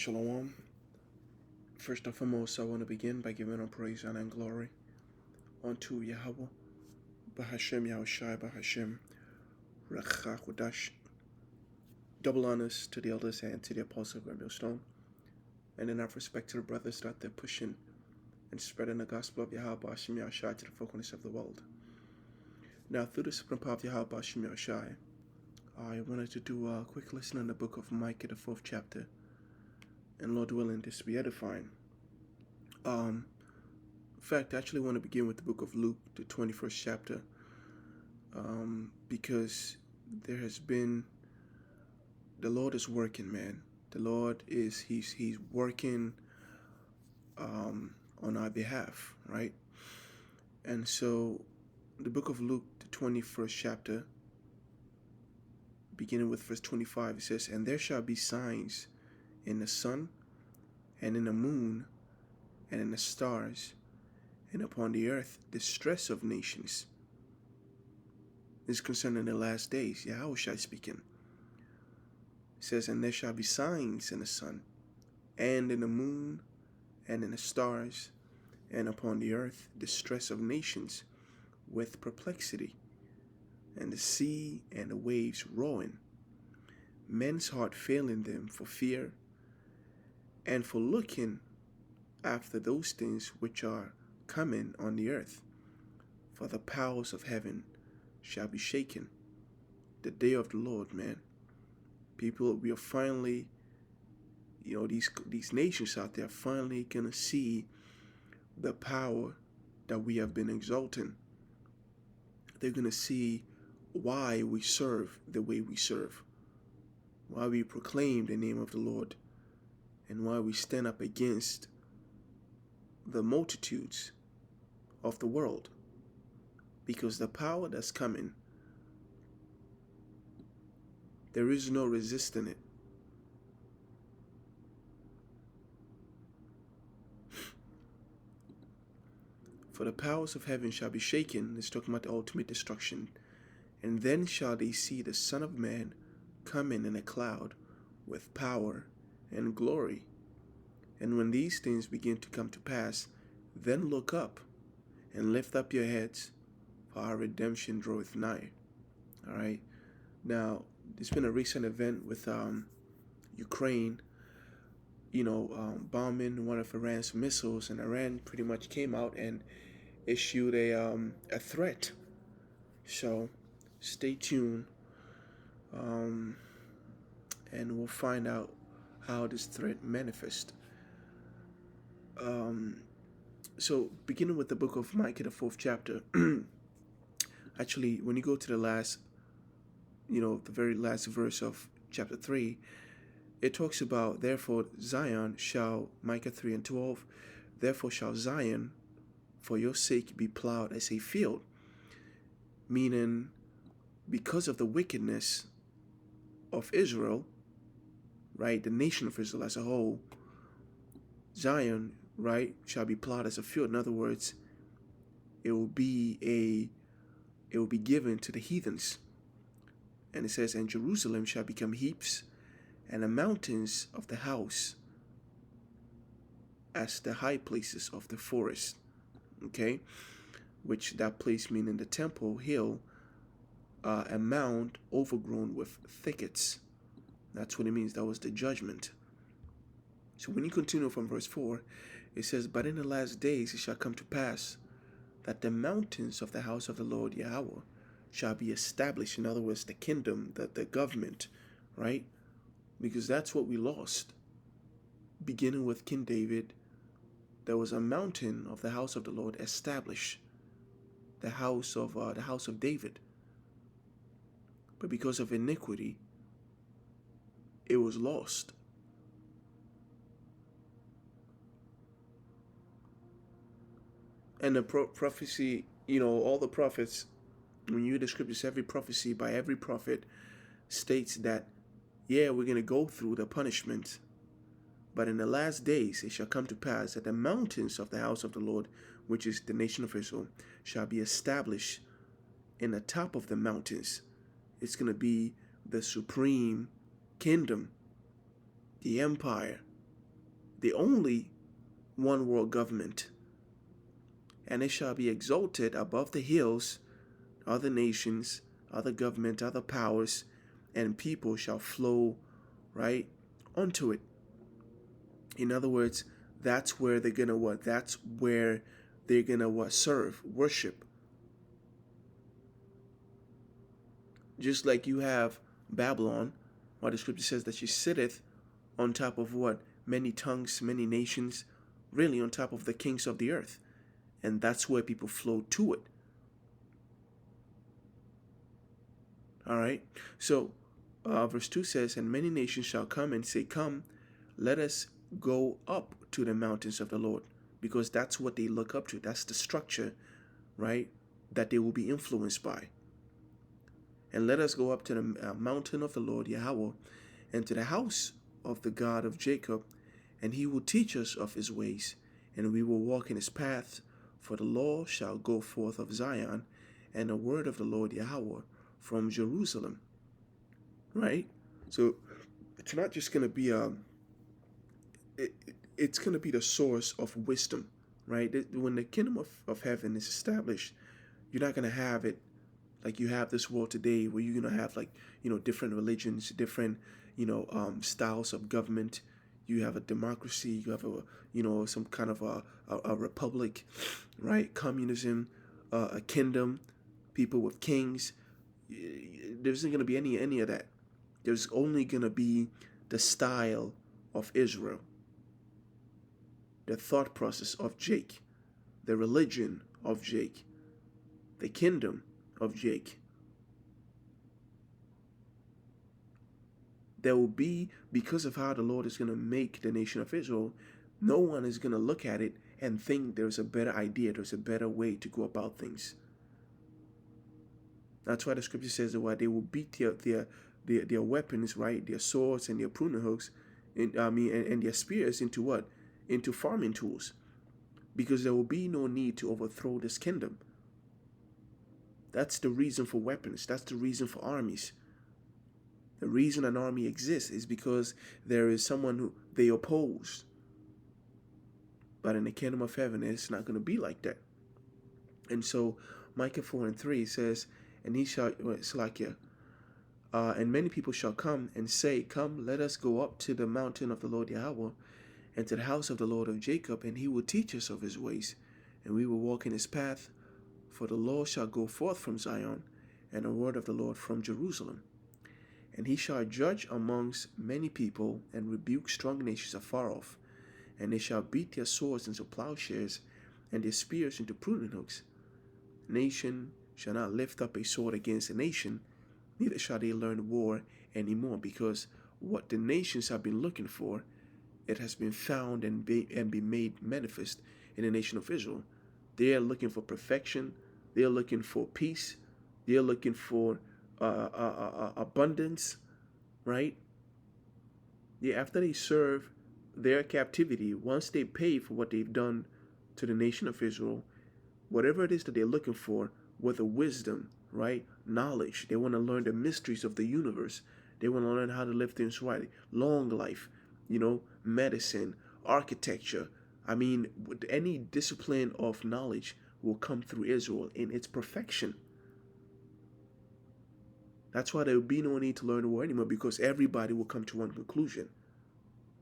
Shalom. First and foremost, I want to begin by giving all praise, honor, and glory unto Yahweh, Bahashem Yahushai, Bahashem Rechachudash. Double honors to the elders and to the apostles of our millstone, and in our respect to the brothers that they're pushing and spreading the gospel of Yahweh, Bahashem Yahushai, to the four corners of the world. Now, through the supreme power of Yahweh, Bahashem Yahushai, I wanted to do a quick listen on the book of Micah, the 4th chapter. And Lord willing, this will be edifying. In fact, I actually want to begin with the book of Luke, the 21st chapter, because there has been, the Lord is working, man. The Lord is, he's working on our behalf, right? And so the book of Luke, the 21st chapter, beginning with verse 25, it says, "And there shall be signs in the sun, and in the moon, and in the stars, and upon the earth distress of nations." This is concerning the last days. Yahushua speaking. It says, "And there shall be signs in the sun, and in the moon, and in the stars, and upon the earth distress of nations, with perplexity, and the sea and the waves roaring, men's heart failing them for fear, and for looking after those things which are coming on the earth. For the powers of heaven shall be shaken." The day of the Lord, man. People, we are finally, these nations out there are finally going to see the power that we have been exalting. They're going to see why we serve the way we serve, why we proclaim the name of the Lord, and why we stand up against the multitudes of the world. Because the power that's coming, there is no resisting it. For the powers of heaven shall be shaken. It's talking about the ultimate destruction. "And then shall they see the Son of Man coming in a cloud with power and glory. And when these things begin to come to pass, then look up and lift up your heads, for our redemption draweth nigh." All right. Now, there's been a recent event with Ukraine, bombing one of Iran's missiles, and Iran pretty much came out and issued a threat. So, stay tuned, and we'll find out how this threat manifests. So beginning with the book of Micah, the 4th chapter, actually, when you go to the last, the very last verse of chapter 3, it talks about, therefore Zion shall, Micah 3 and 12, "Therefore shall Zion for your sake be plowed as a field," meaning because of the wickedness of Israel, right, the nation of Israel as a whole, Zion, right, shall be plowed as a field. In other words, it will be given to the heathens. And it says, "And Jerusalem shall become heaps, and the mountains of the house as the high places of the forest." Okay, which that place meaning the temple hill, a mound overgrown with thickets. That's what it means. That was the judgment. So when you continue from verse 4, it says, "But in the last days it shall come to pass that the mountains of the house of the Lord Yahweh shall be established." In other words, the kingdom, the government, right? Because that's what we lost. Beginning with King David, there was a mountain of the house of the Lord established, the house of David. But because of iniquity, it was lost. And the prophecy, all the prophets, when you read the scriptures, every prophecy by every prophet states that, yeah, we're going to go through the punishment, but in the last days it shall come to pass that the mountains of the house of the Lord, which is the nation of Israel, shall be established in the top of the mountains. It's going to be the supreme kingdom, the empire, the only one world government. And it shall be exalted above the hills, other nations, other government, other powers, and people shall flow right onto it. In other words, that's where they're gonna what? That's where they're gonna what? Serve, worship. Just like you have Babylon, why the scripture says that she sitteth on top of what? Many tongues, many nations, really on top of the kings of the earth. And that's where people flow to it. All right. So, verse 2 says, and many nations shall come and say, come, let us go up to the mountains of the Lord. Because that's what they look up to. That's the structure, right, that they will be influenced by. And let us go up to the mountain of the Lord, Yahweh, and to the house of the God of Jacob, and he will teach us of his ways, and we will walk in his paths. For the law shall go forth of Zion, and the word of the Lord Yahweh from Jerusalem. Right? So it's not just going to be it's going to be the source of wisdom, right? When the kingdom of heaven is established, you're not going to have it like you have this world today, where you're going to have, like, different religions, different, styles of government. You have a democracy, you have some kind of a republic, right? Communism, a kingdom, people with kings. There isn't going to be any of that. There's only going to be the style of Israel, the thought process of Jake, the religion of Jake, the kingdom of Jake. There will be, because of how the Lord is going to make the nation of Israel, no one is going to look at it and think there's a better idea, there's a better way to go about things. That's why the scripture says that they will beat their weapons, right, their swords and their pruning hooks, and their spears into what? Into farming tools, because there will be no need to overthrow this kingdom. That's the reason for weapons. That's the reason for armies. The reason an army exists is because there is someone who they oppose. But in the kingdom of heaven, it's not going to be like that. And so Micah 4:3 says, and he shall, and many people shall come and say, come, let us go up to the mountain of the Lord Yahweh, and to the house of the Lord of Jacob, and he will teach us of his ways, and we will walk in his path. For the law shall go forth from Zion, and the word of the Lord from Jerusalem. And he shall judge amongst many people, and rebuke strong nations afar off. And they shall beat their swords into plowshares, and their spears into pruning hooks. Nation shall not lift up a sword against a nation, neither shall they learn war any more, because what the nations have been looking for, it has been found and be made manifest in the nation of Israel. They are looking for perfection. They are looking for peace. They are looking for abundance, right? Yeah, after they serve their captivity, once they pay for what they've done to the nation of Israel, whatever it is that they're looking for, whether wisdom, right, knowledge, they want to learn the mysteries of the universe. They want to learn how to live things right, long life, medicine, architecture. I mean, any discipline of knowledge will come through Israel in its perfection. That's why there will be no need to learn war anymore, because everybody will come to one conclusion.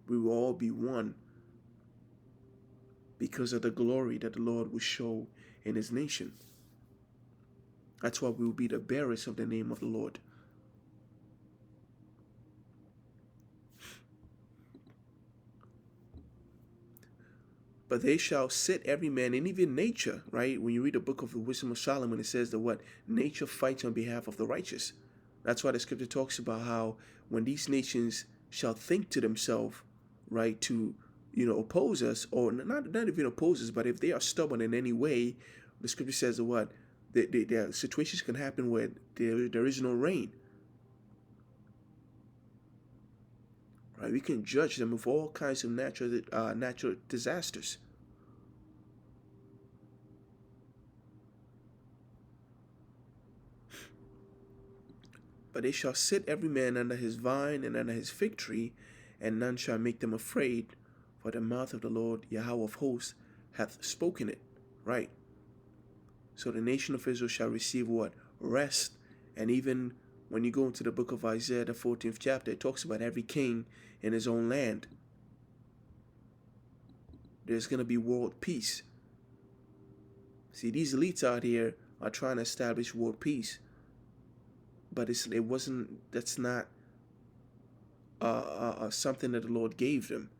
We will all be one because of the glory that the Lord will show in his nation. That's why we will be the bearers of the name of the Lord. But they shall sit every man, and even nature, right? When you read the book of the Wisdom of Solomon, it says that what? Nature fights on behalf of the righteous. That's why the scripture talks about how when these nations shall think to themselves, right, to, oppose us, or not even oppose us, but if they are stubborn in any way, the scripture says that what? Their situations can happen where there is no rain. Right? We can judge them with all kinds of natural disasters. But they shall sit every man under his vine and under his fig tree, and none shall make them afraid, for the mouth of the Lord Yahweh of hosts hath spoken it. Right? So the nation of Israel shall receive what? Rest. And even when you go into the book of Isaiah, the 14th chapter, it talks about every king in his own land. There's going to be world peace. See, these elites out here are trying to establish world peace, but that's not something that the Lord gave them.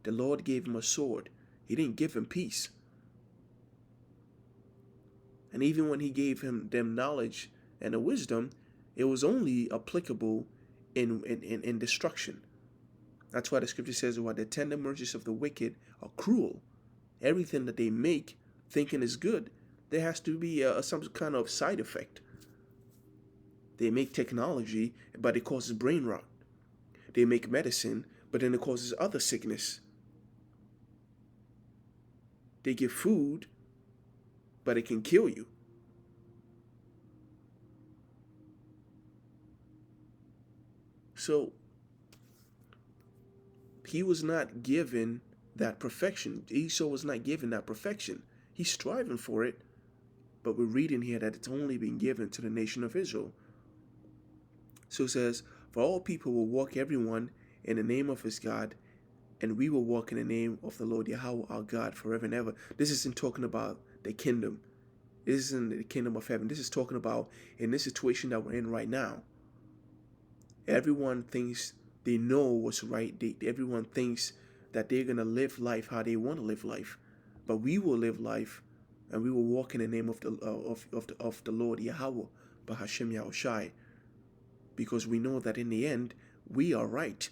The Lord gave him a sword. He didn't give him peace. And even when he gave them knowledge and the wisdom, it was only applicable in destruction. That's why the scripture says, "What the tender mercies of the wicked are cruel." Everything that they make, thinking is good, there has to be some kind of side effect. They make technology, but it causes brain rot. They make medicine, but then it causes other sickness. They give food, but it can kill you. So he was not given that perfection. Esau was not given that perfection. He's striving for it, but we're reading here that it's only been given to the nation of Israel. So it says, "For all people will walk everyone in the name of his God, and we will walk in the name of the Lord Yahweh our God forever and ever." This isn't talking about the kingdom. This isn't the kingdom of heaven. This is talking about in this situation that we're in right now. Everyone thinks they know what's right. Everyone thinks that they're going to live life how they want to live life. But we will live life, and we will walk in the name of the Lord Yahweh, Bahashem Yahushai, because we know that in the end, we are right.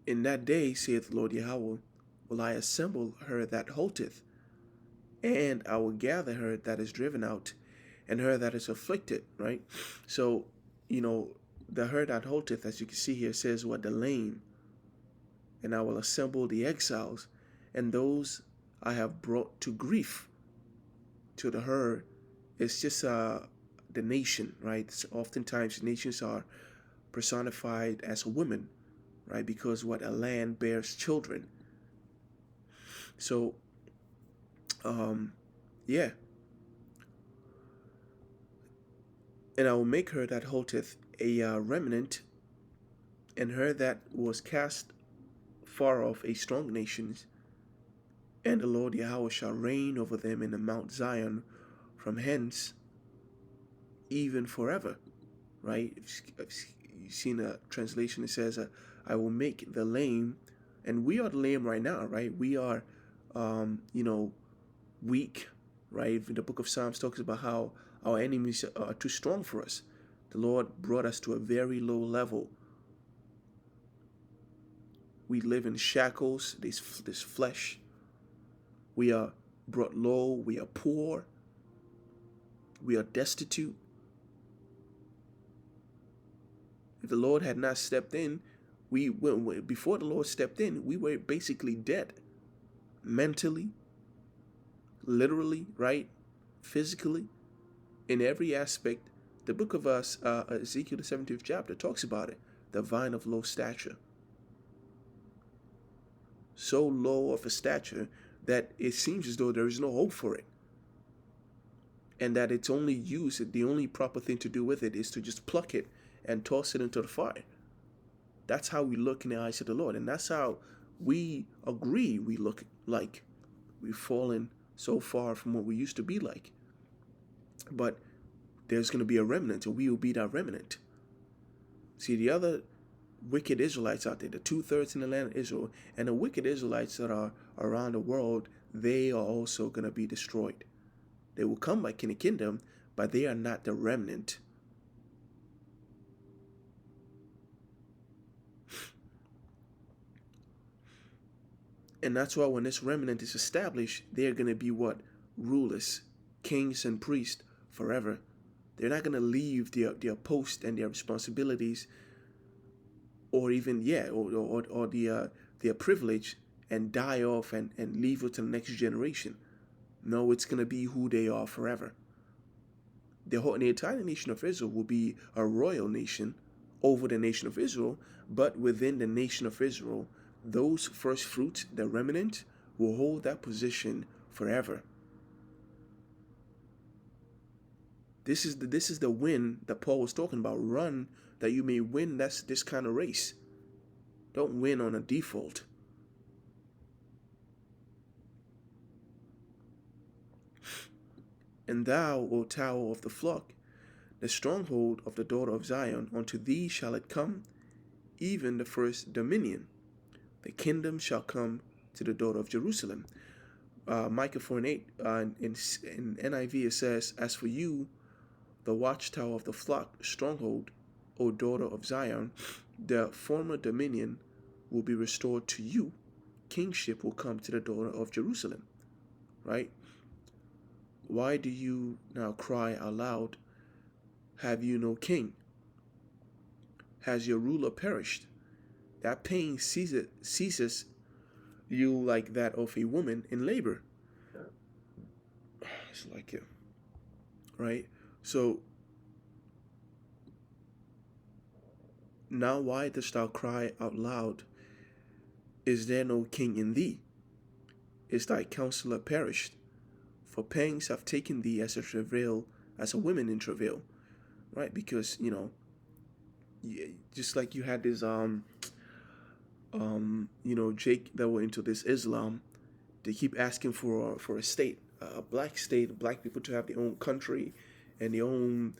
In that day, saith the Lord Yahweh, will I assemble her that halteth, and I will gather her that is driven out, and her that is afflicted, right? So, the her that halteth, as you can see here, says what? The lame. And I will assemble the exiles, and those I have brought to grief. To the her, it's just the nation, right? So oftentimes nations are personified as a woman, right? Because what? A land bears children. So, yeah. And I will make her that halteth a remnant, and her that was cast far off a strong nation, and the Lord Yahweh shall reign over them in the Mount Zion from hence, even forever. Right? You've seen a translation that says, I will make the lame, and we are the lame right now, right? We are, weak, right? The book of Psalms talks about how our enemies are too strong for us. The Lord brought us to a very low level. We live in shackles, this flesh. We are brought low. We are poor. We are destitute. If the Lord had not stepped in, before the Lord stepped in, we were basically dead. Mentally, literally, right? Physically, in every aspect. The book of Ezekiel, the 17th chapter, talks about it. The vine of low stature. So low of a stature that it seems as though there is no hope for it. And that it's only used, the only proper thing to do with it is to just pluck it and toss it into the fire. That's how we look in the eyes of the Lord. And that's how we agree we look like. We've fallen so far from what we used to be like. But there's going to be a remnant, and we will be that remnant. See, the other wicked Israelites out there, the 2/3 in the land of Israel, and the wicked Israelites that are around the world, they are also going to be destroyed. They will come back in the kingdom, but they are not the remnant. And that's why when this remnant is established, they're going to be what? Rulers, kings and priests forever. They're not going to leave their post and their responsibilities, or even, or their privilege, and die off and leave it to the next generation. No, it's going to be who they are forever. The entire nation of Israel will be a royal nation over the nation of Israel, but within the nation of Israel, those first fruits, the remnant, will hold that position forever. This is the win that Paul was talking about. Run that you may win. That's this kind of race. Don't win on a default. And thou, O tower of the flock, the stronghold of the daughter of Zion, unto thee shall it come, even the first dominion. The kingdom shall come to the daughter of Jerusalem. Micah 4:8, in NIV it says, as for you, the watchtower of the flock, stronghold, O daughter of Zion, the former dominion will be restored to you. Kingship will come to the daughter of Jerusalem. Right? Why do you now cry aloud, have you no king? Has your ruler perished? That pain seizes you like that of a woman in labor. It's like it. Right? So, now why dost thou cry out loud? Is there no king in thee? Is thy counselor perished? For pangs have taken thee as a woman in travail. Right? Because, just like you had this Jake that were into this Islam, they keep asking for a state, a black state, black people to have their own country and their own,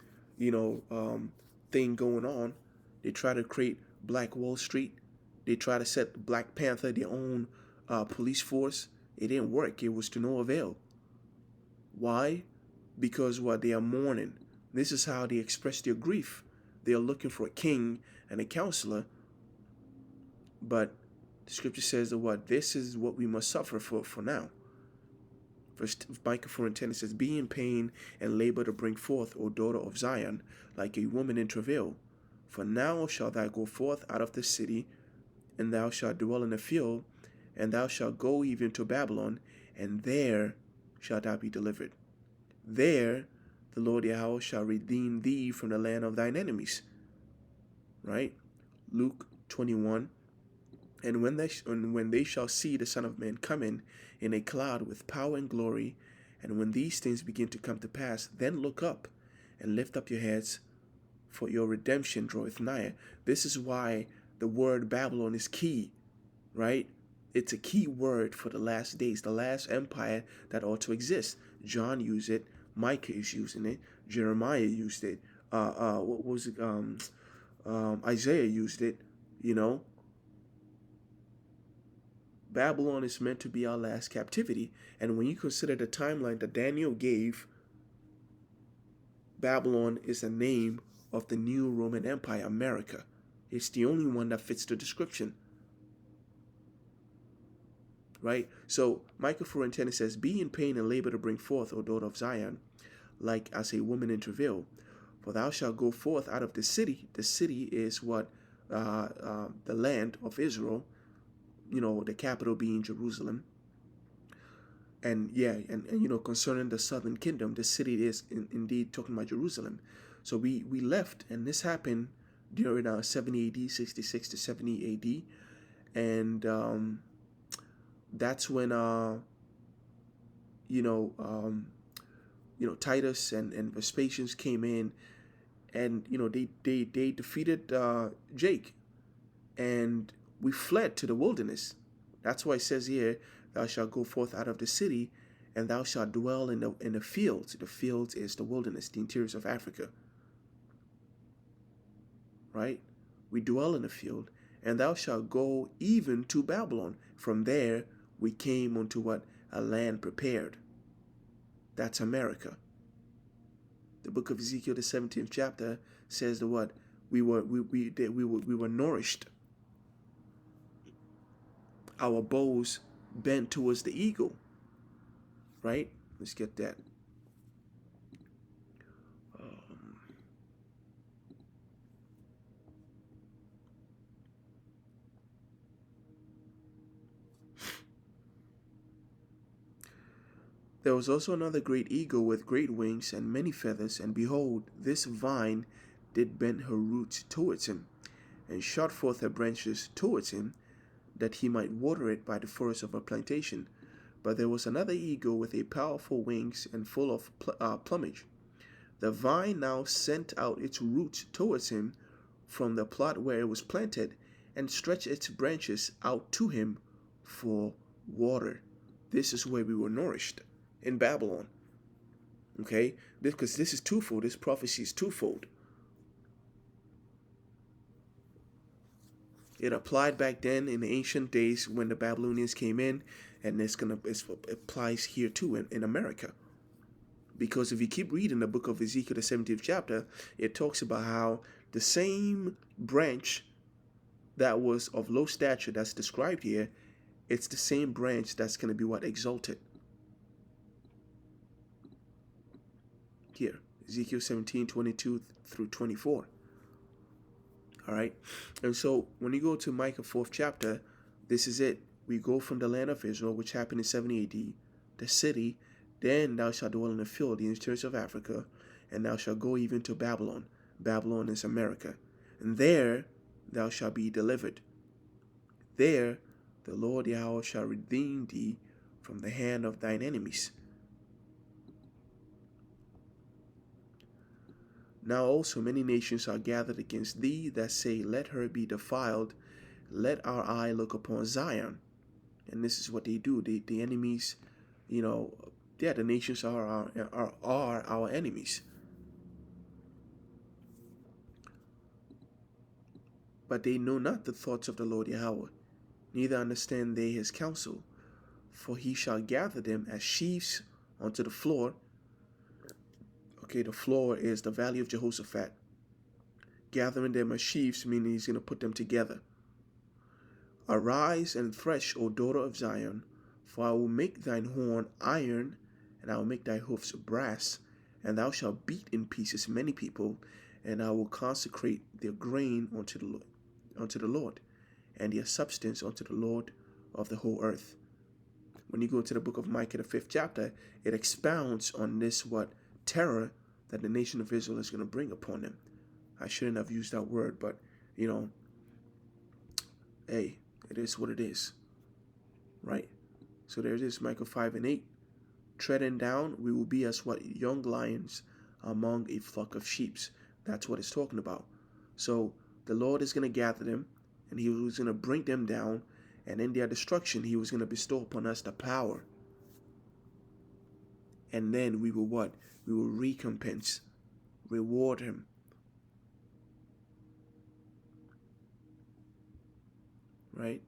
thing going on. They try to create Black Wall Street. They try to set Black Panther their own police force. It didn't work. It was to no avail. Why? Because they are mourning. This is how they express their grief. They are looking for a king and a counselor. But the scripture says that this is what we must suffer for now. First Micah 4:10 it says, be in pain and labor to bring forth, O daughter of Zion, like a woman in travail. For now shalt thou go forth out of the city, and thou shalt dwell in the field, and thou shalt go even to Babylon, and there shalt thou be delivered. There the Lord Yahweh shall redeem thee from the land of thine enemies. Right? Luke 21. And when they shall see the Son of Man coming in a cloud with power and glory, and when these things begin to come to pass, then look up and lift up your heads, for your redemption draweth nigh. This is why the word Babylon is key, right? It's a key word for the last days, the last empire that ought to exist. John used it. Micah is using it. Jeremiah used it. What was it? Isaiah used it. Babylon is meant to be our last captivity. And when you consider the timeline that Daniel gave, Babylon is the name of the new Roman Empire, America. It's the only one that fits the description. Right? So Micah 4:10 says, be in pain and labor to bring forth, O daughter of Zion, like as a woman in travail. For thou shalt go forth out of the city. The city is the land of Israel. The capital being Jerusalem. And concerning the southern kingdom, the city is indeed talking about Jerusalem. So we left, and this happened during 70 AD, 66 to 70 AD. And that's when Titus and Vespasian came in, and they defeated Jake, and we fled to the wilderness. That's why it says here, thou shalt go forth out of the city, and thou shalt dwell in the fields. The fields is the wilderness, the interiors of Africa. Right? We dwell in the field, and thou shalt go even to Babylon. From there we came unto a land prepared. That's America. The book of Ezekiel, the 17th chapter, says we were nourished. Our bows bent towards the eagle. Right? Let's get that. There was also another great eagle with great wings and many feathers, and behold, this vine did bend her roots towards him, and shot forth her branches towards him, that he might water it by the forest of her plantation. But there was another eagle with a powerful wings and full of plumage. The vine now sent out its roots towards him from the plot where it was planted, and stretched its branches out to him for water. This is where we were nourished, in Babylon. Okay? Because this is twofold. This prophecy is twofold. It applied back then in the ancient days when the Babylonians came in, and it applies here too in America. Because if you keep reading the book of Ezekiel, the 17th chapter, it talks about how the same branch that was of low stature that's described here, it's the same branch that's going to be what? Exalted. Here, Ezekiel 17:22 through 24. All right. And so when you go to Micah 4th chapter, this is it. We go from the land of Israel, which happened in 70 AD, the city. Then thou shalt dwell in the field, the interiors of Africa, and thou shalt go even to Babylon. Babylon is America. And there thou shalt be delivered. There the Lord Yahweh shall redeem thee from the hand of thine enemies. Now also many nations are gathered against thee that say, let her be defiled, let our eye look upon Zion. And this is what they do. The enemies, the nations are our enemies. But they know not the thoughts of the Lord Yahweh, neither understand they his counsel. For he shall gather them as sheaves onto the floor. Okay, the floor is the valley of Jehoshaphat. Gathering them as sheaves, meaning he's going to put them together. Arise and thresh, O daughter of Zion, for I will make thine horn iron, and I will make thy hoofs brass, and thou shalt beat in pieces many people, and I will consecrate their grain unto the Lord, and their substance unto the Lord of the whole earth. When you go to the book of Micah, the 5th chapter, it expounds on this terror that the nation of Israel is going to bring upon them. I shouldn't have used that word, but hey, it is what it is, right? So there it is, Micah 5:8. Treading down, we will be as young lions among a flock of sheep. That's what it's talking about. So the Lord is going to gather them, and he was going to bring them down, and in their destruction, he was going to bestow upon us the power. And then we will what? We will recompense, reward him. Right?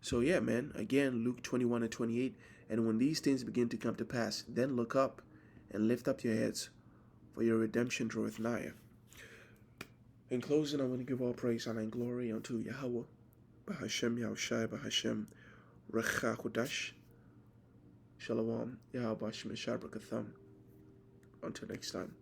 So yeah, man, again, Luke 21:28, and when these things begin to come to pass, then look up and lift up your heads, for your redemption draweth nigh. In closing, I want to give all praise, honor, and glory unto Yahweh, Bahashem Yahushai, Bahashem Recha Kodash, Shalom, Yahweh Bashem Shabra Katham. Until next time.